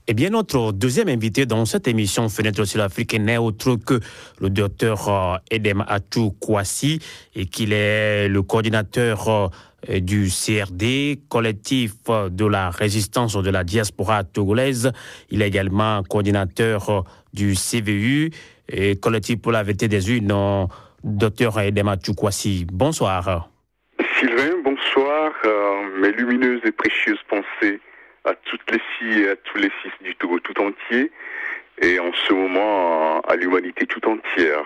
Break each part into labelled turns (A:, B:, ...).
A: Eh bien, notre deuxième invité dans cette émission Fenêtre sur l'Afrique n'est autre que le docteur Edem Atou Kouassi, et qu'il est le coordinateur du CRD, collectif de la résistance de la diaspora togolaise. Il est également coordinateur du CVU, et collectif pour la vérité des urnes. Docteur Edem Atou Kouassi, bonsoir.
B: Sylvain, bonsoir. Mes lumineuses et précieuses pensées à toutes les filles et à tous les fils du Togo tout entier, et en ce moment à l'humanité tout entière.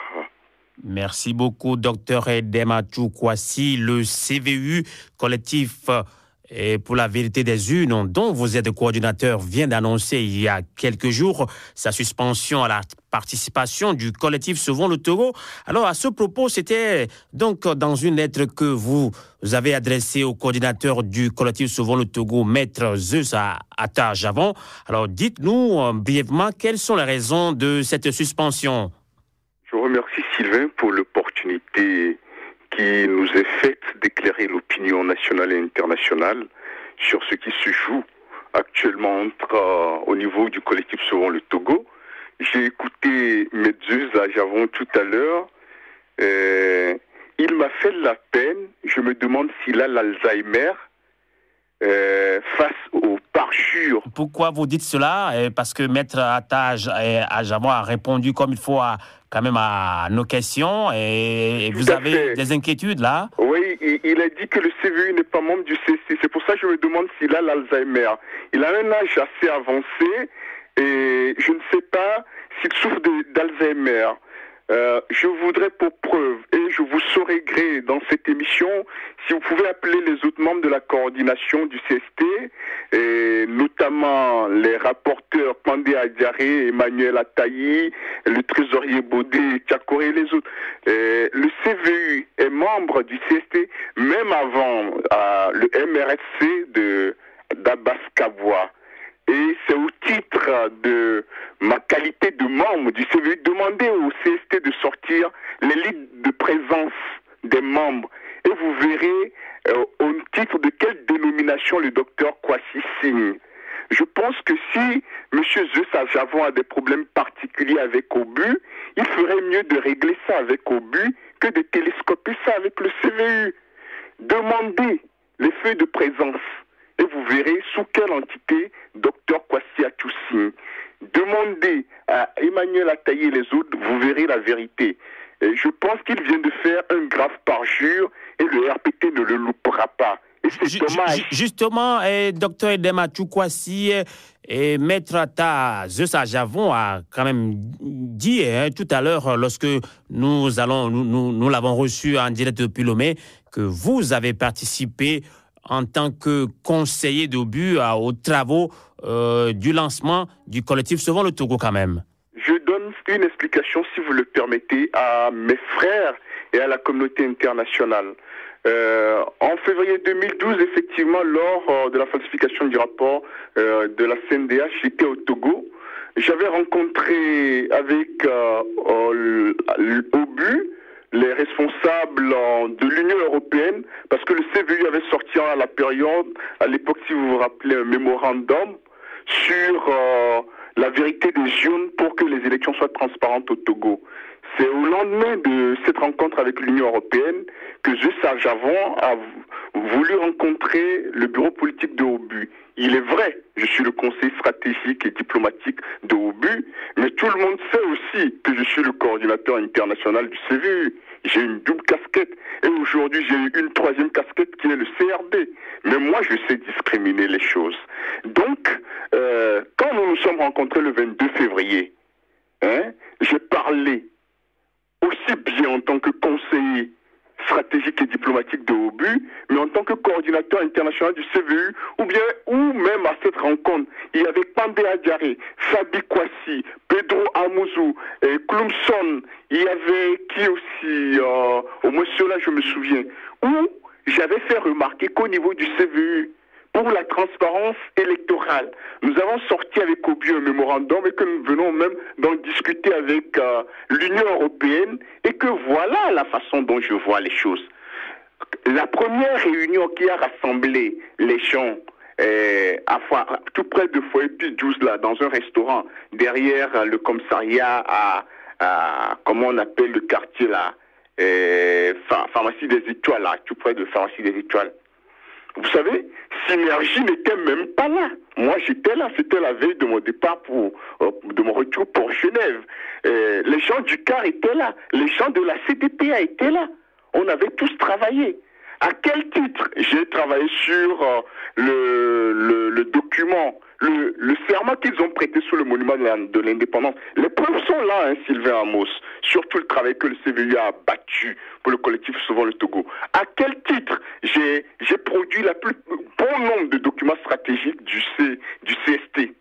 A: Merci beaucoup, docteur Edem Atou Kouassi. Le CVU, collectif pour la vérité des urnes, dont vous êtes coordinateur, vient d'annoncer il y a quelques jours sa suspension à la participation du collectif Sauvons le Togo. Alors, à ce propos, c'était donc dans une lettre que vous avez adressée au coordinateur du collectif Sauvons le Togo, Maître Zeus Atta Javon. Alors, dites-nous brièvement quelles sont les raisons de cette suspension.
B: Je remercie Sylvain pour l'opportunité qui nous est faite d'éclairer l'opinion nationale et internationale sur ce qui se joue actuellement au niveau du collectif Sauvons le Togo. J'ai écouté Zeus Atta Javon tout à l'heure. Il m'a fait la peine. Je me demande s'il a l'Alzheimer face aux parjures.
A: Pourquoi vous dites cela? Parce que Maître Atta Javon a répondu comme il faut quand même à nos questions, et vous avez des inquiétudes là?
B: Oui, il a dit que le CVU n'est pas membre du CC. C'est pour ça que je me demande s'il a l'Alzheimer. Il a un âge assez avancé et je ne sais pas s'il souffre d'Alzheimer. Je voudrais pour preuve, et je vous saurai gré dans cette émission, si vous pouvez appeler les autres membres de la coordination du CST, et notamment les rapporteurs Pandé Adiaré, Emmanuel Ataï, le trésorier Baudé, Tchakoré et les autres. Le CVU est membre du CST, même avant le MRSC d'Abbas Kabwa. Et c'est au titre de ma qualité de membre du CVU, demander au CST de sortir les listes de présence des membres. Et vous verrez au titre de quelle dénomination le docteur Kouassi signe. Je pense que si M. Zeus Atta Javon a des problèmes particuliers avec OBU, il ferait mieux de régler ça avec OBU que de télescoper ça avec le CVU. Demandez les feuilles de présence. Et vous verrez sous quelle entité Dr Kouassi Atou signe. Demandez à Emmanuel Ataï et les autres, vous verrez la vérité. Et je pense qu'il vient de faire un grave parjure et le RPT ne le loupera pas. Et c'est dommage.
A: Justement, Dr Edem Atou Kouassi et Maître Zeus Atta Javon a quand même dit tout à l'heure, lorsque nous l'avons reçu en direct depuis Lomé, que vous avez participé en tant que conseiller d'OBU aux travaux du lancement du collectif Sauvons le Togo quand même.
B: Je donne une explication, si vous le permettez, à mes frères et à la communauté internationale. En février 2012, effectivement, lors de la falsification du rapport de la CNDH, j'étais au Togo. J'avais rencontré avec l'OBU les responsables de l'Union européenne, parce que le CVU avait sorti à la période, à l'époque, si vous vous rappelez, un mémorandum sur la vérité des urnes pour que les élections soient transparentes au Togo. C'est au lendemain de cette rencontre avec l'Union européenne que Zeus Atta Javon a voulu rencontrer le bureau politique de OBU. Il est vrai, je suis le conseiller stratégique et diplomatique de OBU, mais tout le monde sait aussi que je suis le coordinateur international du CVU. J'ai une double casquette et aujourd'hui j'ai une troisième casquette qui est le CRD. Mais moi je sais discriminer les choses. Donc, quand nous nous sommes rencontrés le 22 février, j'ai parlé aussi bien en tant que conseiller stratégique et diplomatique de OBU, mais en tant que coordinateur international du CVU, ou même à cette rencontre, il y avait Pandé Adiaré, Fabi Kouassi, Pedro Amouzou, Klumson, il y avait qui aussi, au moins ceux-là je me souviens, où j'avais fait remarquer qu'au niveau du CVU, pour la transparence électorale, nous avons sorti avec OBU un mémorandum et que nous venons même d'en discuter avec l'Union européenne, et que voilà la façon dont je vois les choses. La première réunion qui a rassemblé les gens tout près de Foyer P12, là, dans un restaurant, derrière le commissariat comment on appelle le quartier là, pharmacie des Étoiles, là, tout près de pharmacie des Étoiles. Vous savez, Synergie n'était même pas là. Moi, j'étais là, c'était la veille de mon départ de mon retour pour Genève. Les gens du CAR étaient là, les gens de la CDPA étaient là. On avait tous travaillé. À quel titre? J'ai travaillé sur le document, le serment qu'ils ont prêté sur le monument de l'indépendance. Les preuves sont là, hein, Sylvain Amos, surtout le travail que le CVU a battu pour le collectif Sauvons le Togo. À quel titre j'ai produit le plus bon nombre de documents stratégiques du CST?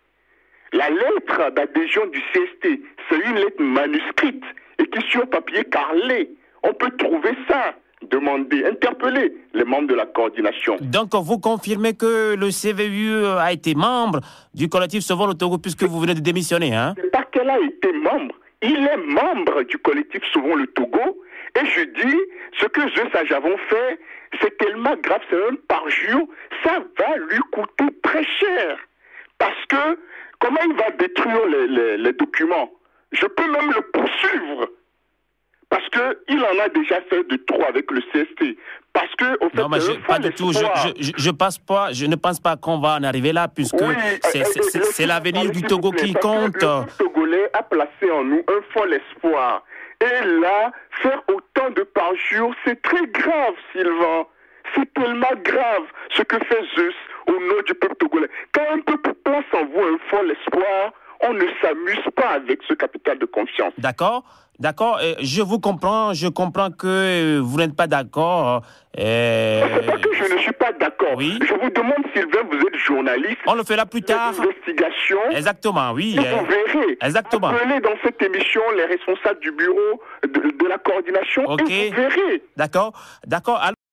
B: La lettre d'adhésion du CST, c'est une lettre manuscrite et qui sur papier carrelé. On peut trouver ça. Demander, interpeller les membres de la coordination.
A: Donc, vous confirmez que le CVU a été membre du collectif Sauvons le Togo puisque vous venez de démissionner, hein?
B: C'est pas qu'elle a été membre. Il est membre du collectif Sauvons le Togo. Et je dis, ce que Zeus et Javon fait, c'est tellement grave, c'est un parjure, ça va lui coûter très cher. Parce que, comment il va détruire les documents? Je peux même le poursuivre. Parce qu'il en a déjà fait de trop avec le CST. Parce que, au fait,
A: non, mais pas du tout. Je ne pense pas qu'on va en arriver là, puisque oui, c'est l'avenir du Togo qui compte.
B: Le peuple togolais a placé en nous un fol espoir. Et là, faire autant de parjures, c'est très grave, Sylvain. C'est tellement grave ce que fait Zeus au nom du peuple togolais. Quand un peuple place en vous un fol espoir, on ne s'amuse pas avec ce capital de confiance.
A: D'accord. D'accord, je vous comprends, je comprends que vous n'êtes pas d'accord.
B: C'est pas que je ne suis pas d'accord.
A: Oui.
B: Je vous demande, Sylvain, vous êtes journaliste.
A: On le fera plus tard.
B: Investigation.
A: Exactement, oui.
B: Et vous verrez.
A: Exactement.
B: Appelez dans cette émission les responsables du bureau de la coordination et vous verrez.
A: D'accord, d'accord.